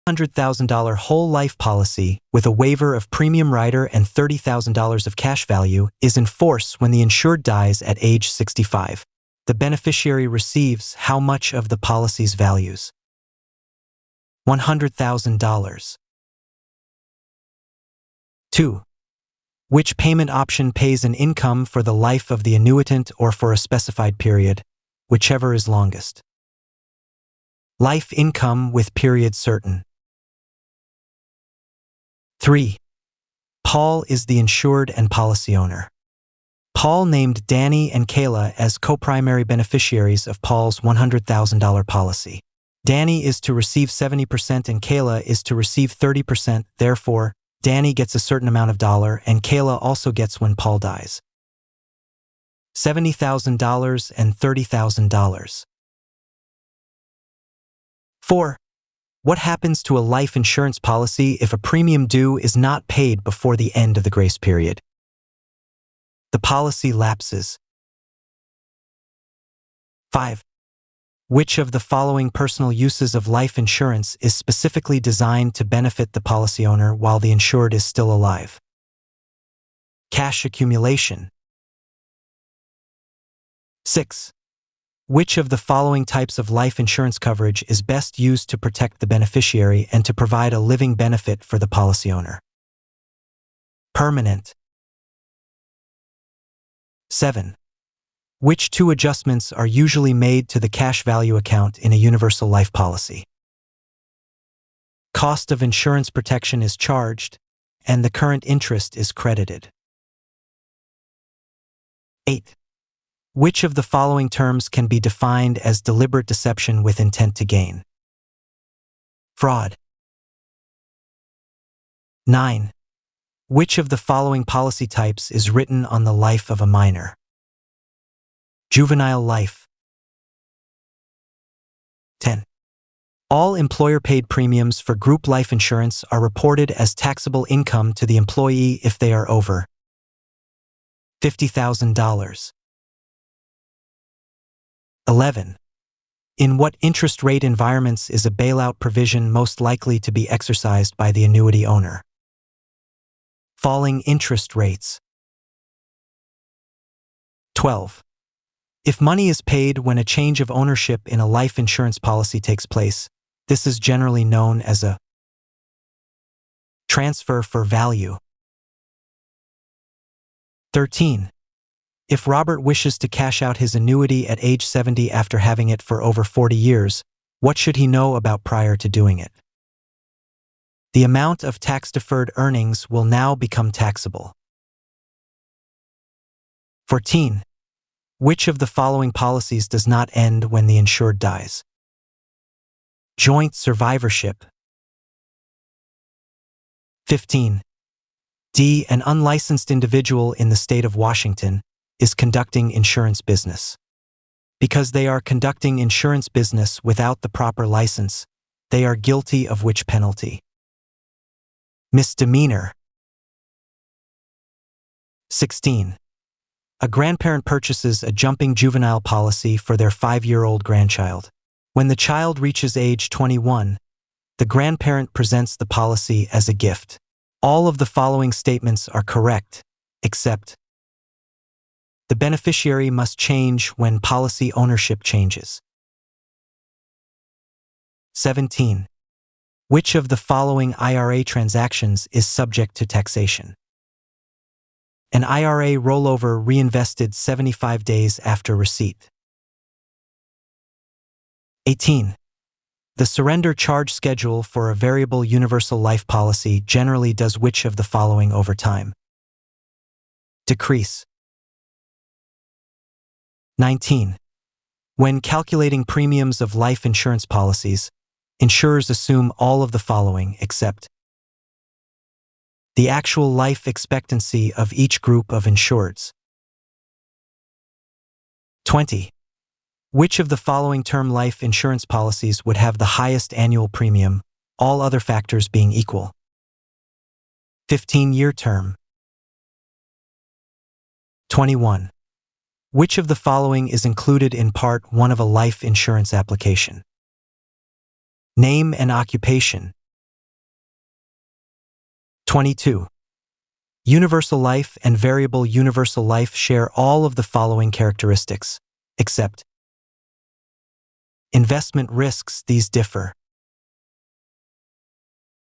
$100,000 whole life policy with a waiver of premium rider and $30,000 of cash value is in force when the insured dies at age 65. The beneficiary receives how much of the policy's values? $100,000. 2. Which payment option pays an income for the life of the annuitant or for a specified period, whichever is longest? Life income with period certain. 3. Paul is the insured and policy owner. Paul named Danny and Kayla as co-primary beneficiaries of Paul's $100,000 policy. Danny is to receive 70% and Kayla is to receive 30%, therefore, Danny gets a certain amount of dollar and Kayla also gets when Paul dies. $70,000 and $30,000. 4. What happens to a life insurance policy if a premium due is not paid before the end of the grace period? The policy lapses. 5. Which of the following personal uses of life insurance is specifically designed to benefit the policy owner while the insured is still alive? Cash accumulation. 6. Which of the following types of life insurance coverage is best used to protect the beneficiary and to provide a living benefit for the policy owner? Permanent. 7. Which two adjustments are usually made to the cash value account in a universal life policy? Cost of insurance protection is charged, and the current interest is credited. 8. Which of the following terms can be defined as deliberate deception with intent to gain? Fraud. 9. Which of the following policy types is written on the life of a minor? Juvenile life. 10. All employer-paid premiums for group life insurance are reported as taxable income to the employee if they are over $50,000. 11. In what interest rate environments is a bailout provision most likely to be exercised by the annuity owner? Falling interest rates. 12. If money is paid when a change of ownership in a life insurance policy takes place, this is generally known as a transfer for value. 13. If Robert wishes to cash out his annuity at age 70 after having it for over 40 years, what should he know about prior to doing it? The amount of tax-deferred earnings will now become taxable. 14. Which of the following policies does not end when the insured dies? Joint survivorship. 15. D. An unlicensed individual in the state of Washington is conducting insurance business. Because they are conducting insurance business without the proper license, they are guilty of which penalty? Misdemeanor. 16. A grandparent purchases a jumping juvenile policy for their 5-year-old grandchild. When the child reaches age 21, the grandparent presents the policy as a gift. All of the following statements are correct, except the beneficiary must change when policy ownership changes. 17. Which of the following IRA transactions is subject to taxation? An IRA rollover reinvested 75 days after receipt. 18. The surrender charge schedule for a variable universal life policy generally does which of the following over time? Decrease. 19. When calculating premiums of life insurance policies, insurers assume all of the following except the actual life expectancy of each group of insureds. 20. Which of the following term life insurance policies would have the highest annual premium, all other factors being equal? 15-year term. 21. Which of the following is included in Part 1 of a life insurance application? Name and occupation, 22. Universal life and variable universal life share all of the following characteristics, except investment risks. These differ.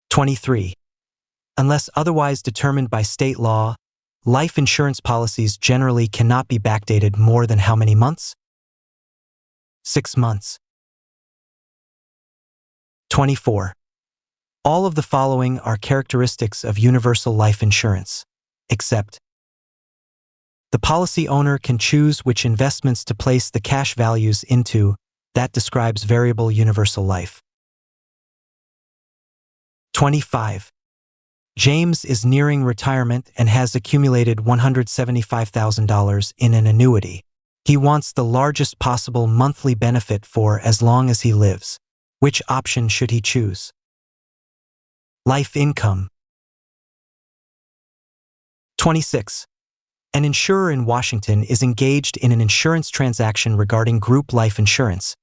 23. Unless otherwise determined by state law, life insurance policies generally cannot be backdated more than how many months? 6 months. 24. All of the following are characteristics of universal life insurance, except the policy owner can choose which investments to place the cash values into. That describes variable universal life. 25. James is nearing retirement and has accumulated $175,000 in an annuity. He wants the largest possible monthly benefit for as long as he lives. Which option should he choose? Life income. 26. An insurer in Washington is engaged in an insurance transaction regarding group life insurance,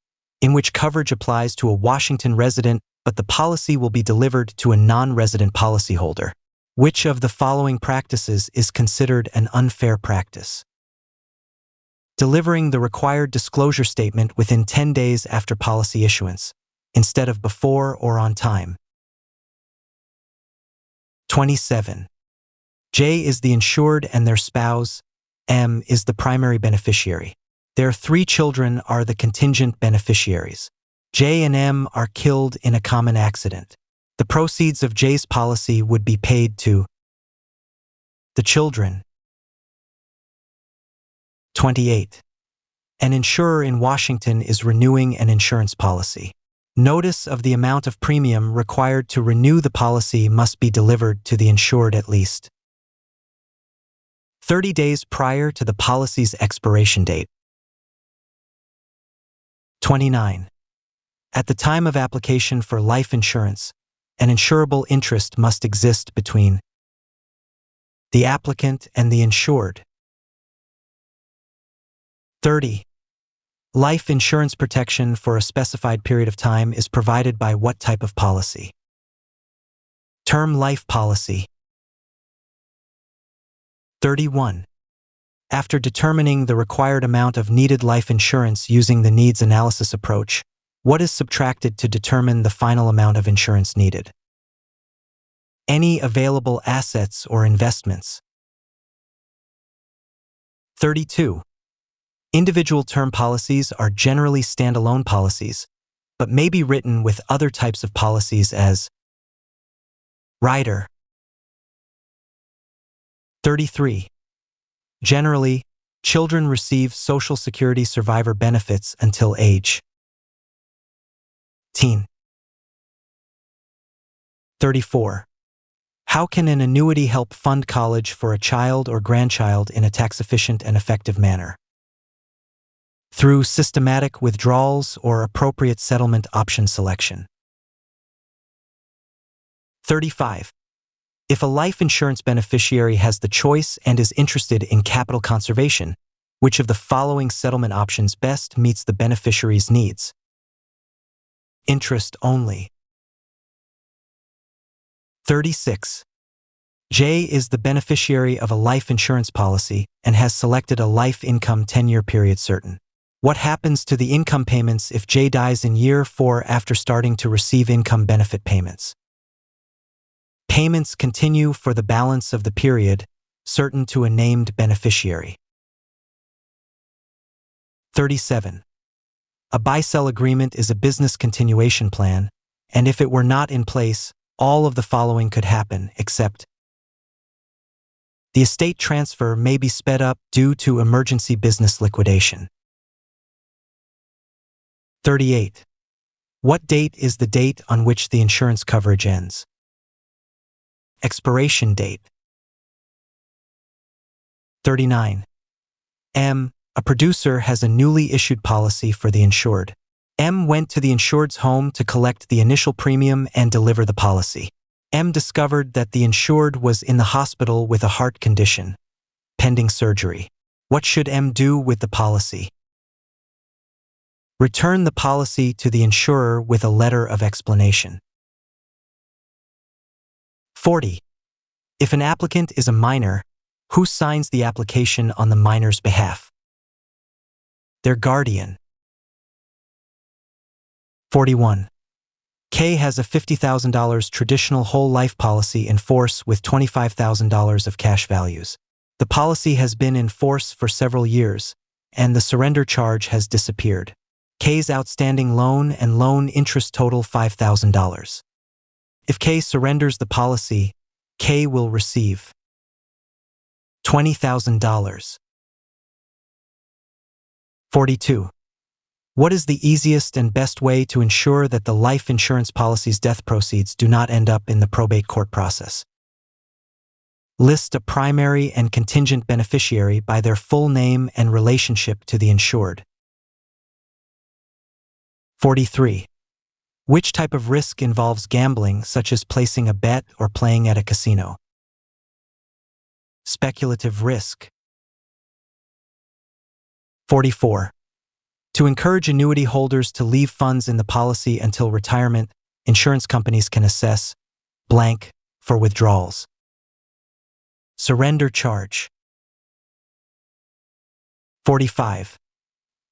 in which coverage applies to a Washington resident, but the policy will be delivered to a non-resident policyholder. Which of the following practices is considered an unfair practice? Delivering the required disclosure statement within 10 days after policy issuance, instead of before or on time. 27. J is the insured and their spouse. M is the primary beneficiary. Their 3 children are the contingent beneficiaries. J and M are killed in a common accident. The proceeds of J's policy would be paid to the children. 28. An insurer in Washington is renewing an insurance policy. Notice of the amount of premium required to renew the policy must be delivered to the insured at least 30 days prior to the policy's expiration date. 29. At the time of application for life insurance, an insurable interest must exist between the applicant and the insured. 30. Life insurance protection for a specified period of time is provided by what type of policy? Term life policy. 31. After determining the required amount of needed life insurance using the needs analysis approach, what is subtracted to determine the final amount of insurance needed? Any available assets or investments. 32. Individual term policies are generally standalone policies, but may be written with other types of policies as rider. 33. Generally, children receive Social Security survivor benefits until age 18. 34. How can an annuity help fund college for a child or grandchild in a tax-efficient and effective manner? Through systematic withdrawals or appropriate settlement option selection. 35. If a life insurance beneficiary has the choice and is interested in capital conservation, which of the following settlement options best meets the beneficiary's needs? Interest only. 36. J is the beneficiary of a life insurance policy and has selected a life income 10-year period certain. What happens to the income payments if J dies in year 4 after starting to receive income benefit payments? Payments continue for the balance of the period, certain to a named beneficiary. 37. A buy-sell agreement is a business continuation plan, and if it were not in place, all of the following could happen, except the estate transfer may be sped up due to emergency business liquidation. 38. What date is the date on which the insurance coverage ends? Expiration date. 39. M. A producer has a newly issued policy for the insured. M went to the insured's home to collect the initial premium and deliver the policy. M discovered that the insured was in the hospital with a heart condition, pending surgery. What should M do with the policy? Return the policy to the insurer with a letter of explanation. 40. If an applicant is a minor, who signs the application on the minor's behalf? Their guardian. 41. K has a $50,000 traditional whole life policy in force with $25,000 of cash values. The policy has been in force for several years, and the surrender charge has disappeared. K's outstanding loan and loan interest total $5,000. If K surrenders the policy, K will receive $20,000. 42. What is the easiest and best way to ensure that the life insurance policy's death proceeds do not end up in the probate court process? List a primary and contingent beneficiary by their full name and relationship to the insured. 43. Which type of risk involves gambling, such as placing a bet or playing at a casino? Speculative risk. 44. To encourage annuity holders to leave funds in the policy until retirement, insurance companies can assess blank for withdrawals. Surrender charge. 45.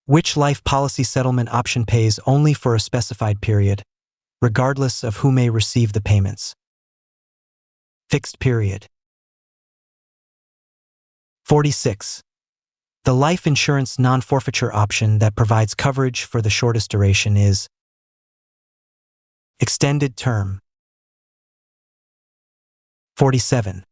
Which life policy settlement option pays only for a specified period, regardless of who may receive the payments? Fixed period. 46. The life insurance non-forfeiture option that provides coverage for the shortest duration is extended term. 47.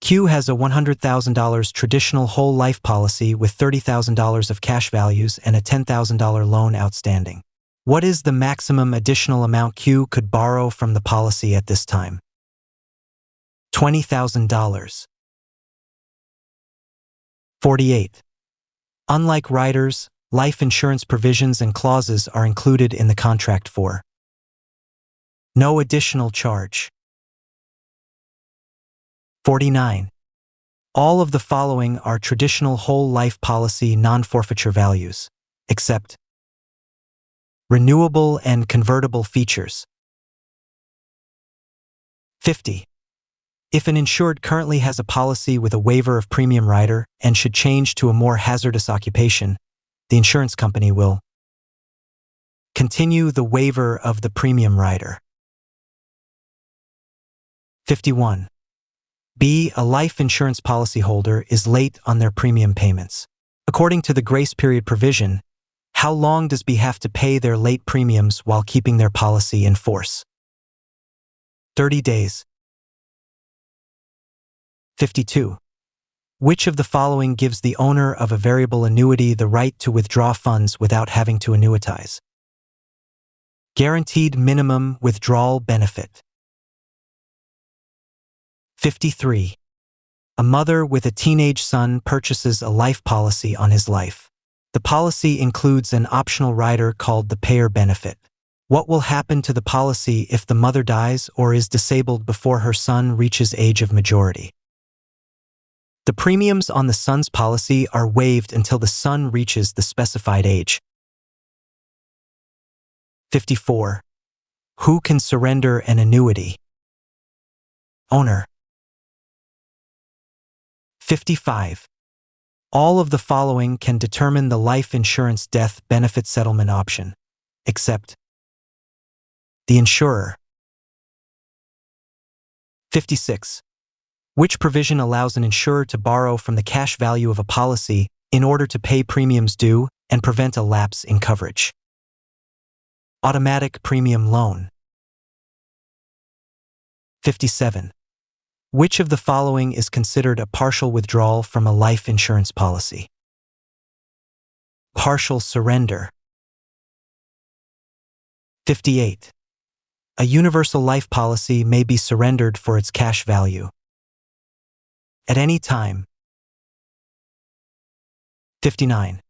Q has a $100,000 traditional whole life policy with $30,000 of cash values and a $10,000 loan outstanding. What is the maximum additional amount Q could borrow from the policy at this time? $20,000. 48. Unlike riders, life insurance provisions and clauses are included in the contract for no additional charge. 49. All of the following are traditional whole life policy non-forfeiture values, except renewable and convertible features. 50. If an insured currently has a policy with a waiver of premium rider and should change to a more hazardous occupation, the insurance company will continue the waiver of the premium rider. 51. B. A life insurance policyholder is late on their premium payments. According to the grace period provision, how long does B have to pay their late premiums while keeping their policy in force? 30 days. 52. Which of the following gives the owner of a variable annuity the right to withdraw funds without having to annuitize? Guaranteed minimum withdrawal benefit. 53. A mother with a teenage son purchases a life policy on his life. The policy includes an optional rider called the payer benefit. What will happen to the policy if the mother dies or is disabled before her son reaches age of majority? The premiums on the son's policy are waived until the son reaches the specified age. 54. Who can surrender an annuity? Owner. 55. All of the following can determine the life insurance death benefit settlement option, except the insurer. 56. Which provision allows an insurer to borrow from the cash value of a policy in order to pay premiums due and prevent a lapse in coverage? Automatic premium loan. 57. Which of the following is considered a partial withdrawal from a life insurance policy? Partial surrender. 58. A universal life policy may be surrendered for its cash value at any time. 59.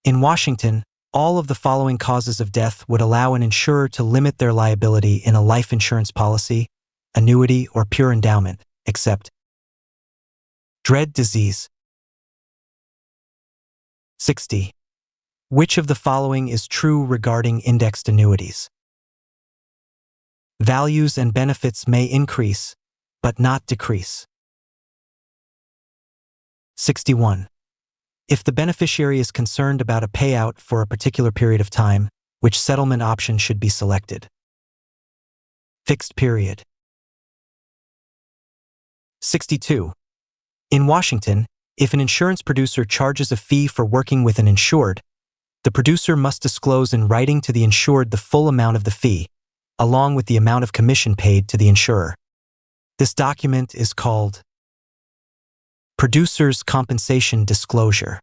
In Washington, all of the following causes of death would allow an insurer to limit their liability in a life insurance policy, annuity, or pure endowment, except dread disease. 60. Which of the following is true regarding indexed annuities? Values and benefits may increase, but not decrease. 61. If the beneficiary is concerned about a payout for a particular period of time, which settlement option should be selected? Fixed period. 62. In Washington, if an insurance producer charges a fee for working with an insured, the producer must disclose in writing to the insured the full amount of the fee, along with the amount of commission paid to the insurer. This document is called Producer's Compensation Disclosure.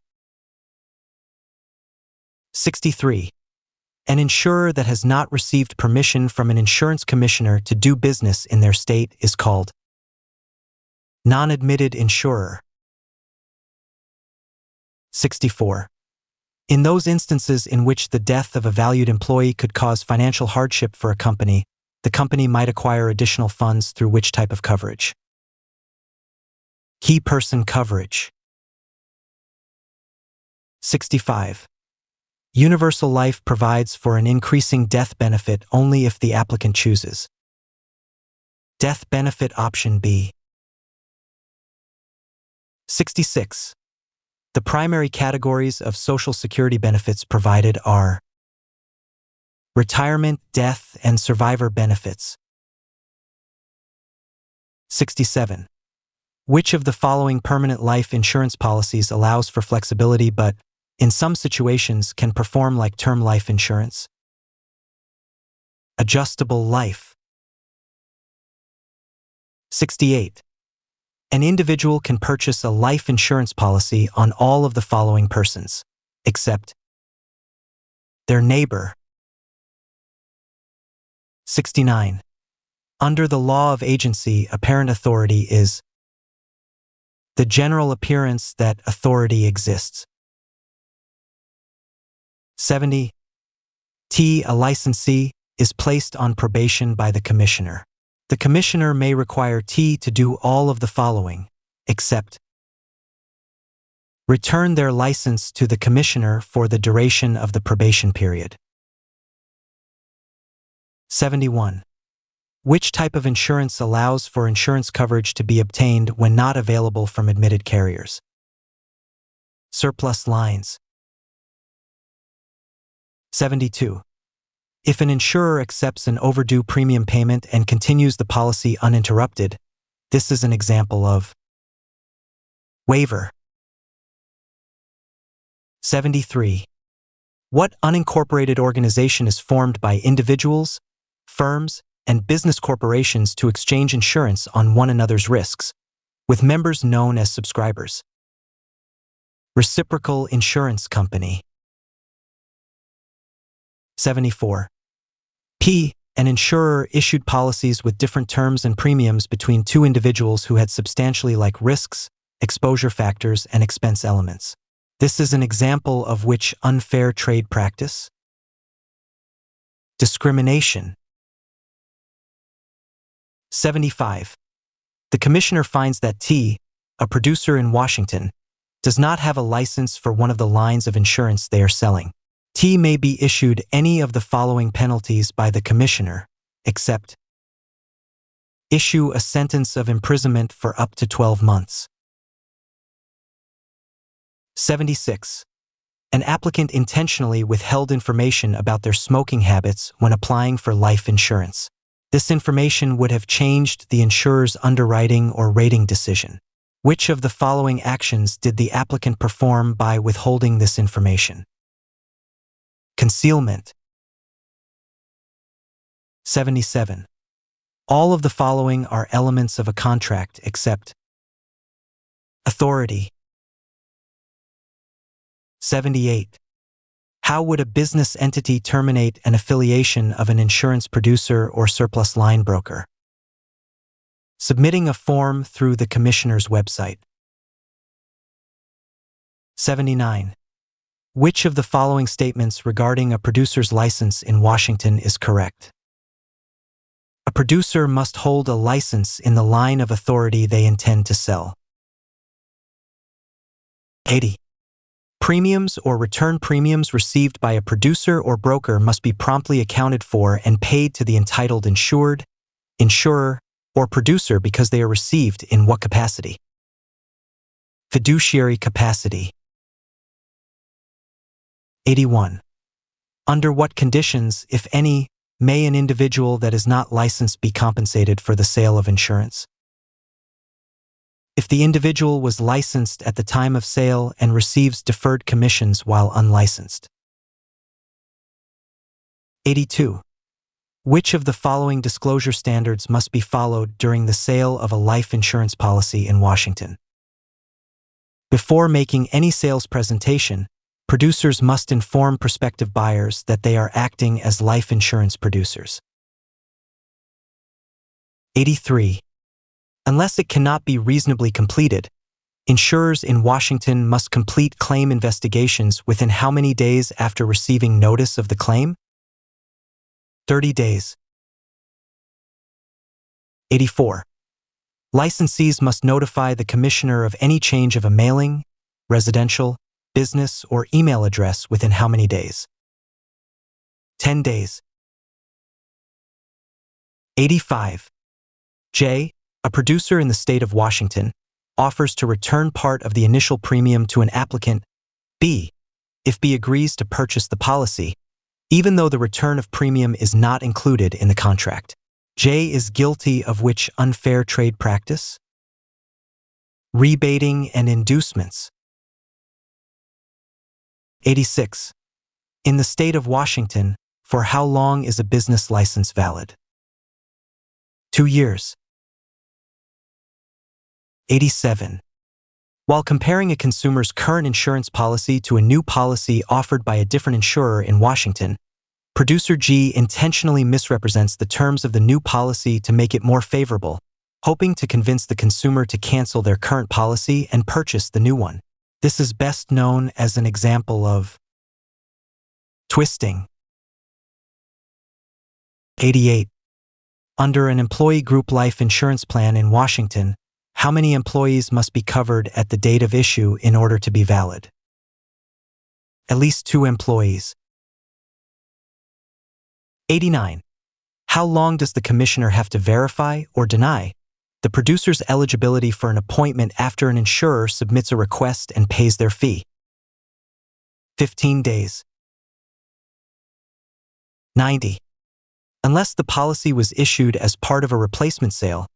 63. An insurer that has not received permission from an insurance commissioner to do business in their state is called non-admitted insurer. 64. In those instances in which the death of a valued employee could cause financial hardship for a company, the company might acquire additional funds through which type of coverage? Key person coverage. 65. Universal Life provides for an increasing death benefit only if the applicant chooses. Death benefit option B. 66. The primary categories of Social Security benefits provided are retirement, death, and survivor benefits. 67. Which of the following permanent life insurance policies allows for flexibility but, in some situations, can perform like term life insurance? Adjustable life. 68. An individual can purchase a life insurance policy on all of the following persons, except their neighbor. 69. Under the law of agency, apparent authority is the general appearance that authority exists. 70. A licensee is placed on probation by the commissioner. The commissioner may require T to do all of the following, except return their license to the commissioner for the duration of the probation period. 71. Which type of insurance allows for insurance coverage to be obtained when not available from admitted carriers? Surplus lines. 72. If an insurer accepts an overdue premium payment and continues the policy uninterrupted, this is an example of waiver. 73. What unincorporated organization is formed by individuals, firms, and business corporations to exchange insurance on one another's risks, with members known as subscribers? Reciprocal Insurance Company. 74. An insurer issued policies with different terms and premiums between two individuals who had substantially like risks, exposure factors, and expense elements. This is an example of which unfair trade practice? Discrimination. 75. The commissioner finds that T, a producer in Washington, does not have a license for one of the lines of insurance they are selling. T may be issued any of the following penalties by the commissioner, except issue a sentence of imprisonment for up to 12 months. 76. An applicant intentionally withheld information about their smoking habits when applying for life insurance. This information would have changed the insurer's underwriting or rating decision. Which of the following actions did the applicant perform by withholding this information? Concealment. 77. All of the following are elements of a contract except authority. 78. How would a business entity terminate an affiliation of an insurance producer or surplus line broker? Submitting a form through the commissioner's website. 79. Which of the following statements regarding a producer's license in Washington is correct? A producer must hold a license in the line of authority they intend to sell. 80. Premiums or return premiums received by a producer or broker must be promptly accounted for and paid to the entitled insured, insurer, or producer because they are received in what capacity? Fiduciary capacity. 81. Under what conditions, if any, may an individual that is not licensed be compensated for the sale of insurance? If the individual was licensed at the time of sale and receives deferred commissions while unlicensed. 82. Which of the following disclosure standards must be followed during the sale of a life insurance policy in Washington? Before making any sales presentation, producers must inform prospective buyers that they are acting as life insurance producers. 83. Unless it cannot be reasonably completed, insurers in Washington must complete claim investigations within how many days after receiving notice of the claim? 30 days. 84. Licensees must notify the commissioner of any change of a mailing, residential, business, or email address within how many days? 10 days. 85. J. A producer in the state of Washington offers to return part of the initial premium to an applicant, B, if B agrees to purchase the policy, even though the return of premium is not included in the contract. J is guilty of which unfair trade practice? Rebating and inducements. 86. In the state of Washington, for how long is a business license valid? 2 years. 87. While comparing a consumer's current insurance policy to a new policy offered by a different insurer in Washington, producer G intentionally misrepresents the terms of the new policy to make it more favorable, hoping to convince the consumer to cancel their current policy and purchase the new one. This is best known as an example of twisting. 88. Under an employee group life insurance plan in Washington, how many employees must be covered at the date of issue in order to be valid? At least 2 employees. 89. How long does the commissioner have to verify or deny the producer's eligibility for an appointment after an insurer submits a request and pays their fee? 15 days. 90. Unless the policy was issued as part of a replacement sale,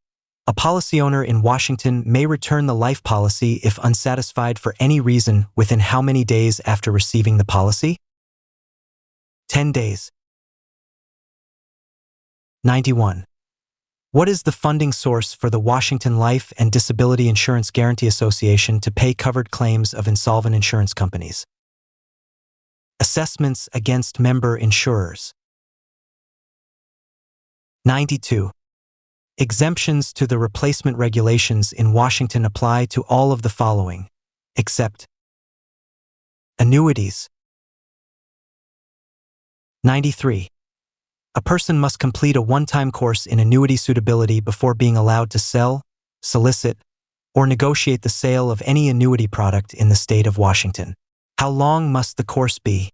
a policy owner in Washington may return the life policy if unsatisfied for any reason within how many days after receiving the policy? 10 days. 91. What is the funding source for the Washington Life and Disability Insurance Guarantee Association to pay covered claims of insolvent insurance companies? Assessments against member insurers. 92. Exemptions to the replacement regulations in Washington apply to all of the following, except annuities. 93. A person must complete a one-time course in annuity suitability before being allowed to sell, solicit, or negotiate the sale of any annuity product in the state of Washington. How long must the course be?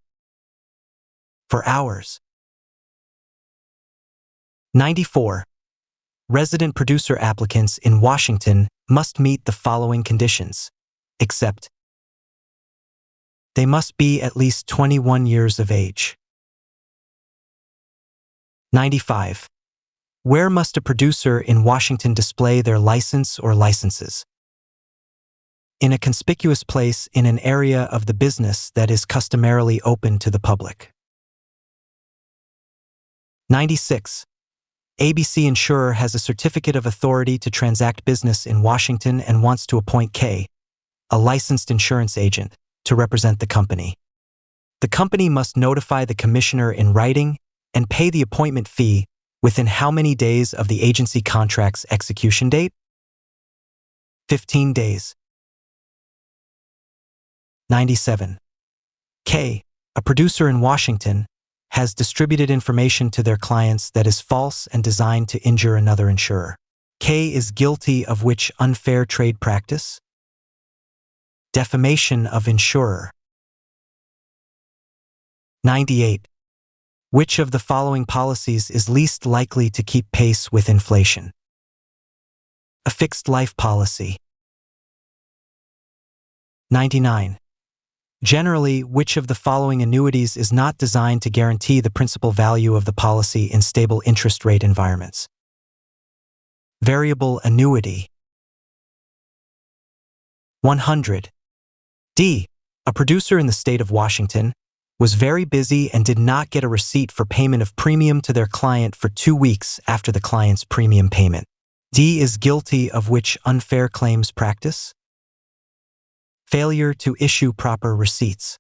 For hours. 94. Resident producer applicants in Washington must meet the following conditions, except they must be at least 21 years of age. 95. Where must a producer in Washington display their license or licenses? In a conspicuous place in an area of the business that is customarily open to the public. 96. ABC Insurer has a certificate of authority to transact business in Washington and wants to appoint K, a licensed insurance agent, to represent the company. The company must notify the commissioner in writing and pay the appointment fee within how many days of the agency contract's execution date? 15 days. 97. K, a producer in Washington, has distributed information to their clients that is false and designed to injure another insurer. K is guilty of which unfair trade practice? Defamation of insurer. 98. Which of the following policies is least likely to keep pace with inflation? A fixed life policy. 99. Generally, which of the following annuities is not designed to guarantee the principal value of the policy in stable interest rate environments? Variable annuity. 100. D. A producer in the state of Washington was very busy and did not get a receipt for payment of premium to their client for 2 weeks after the client's premium payment. D is guilty of which unfair claims practice? Failure to issue proper receipts.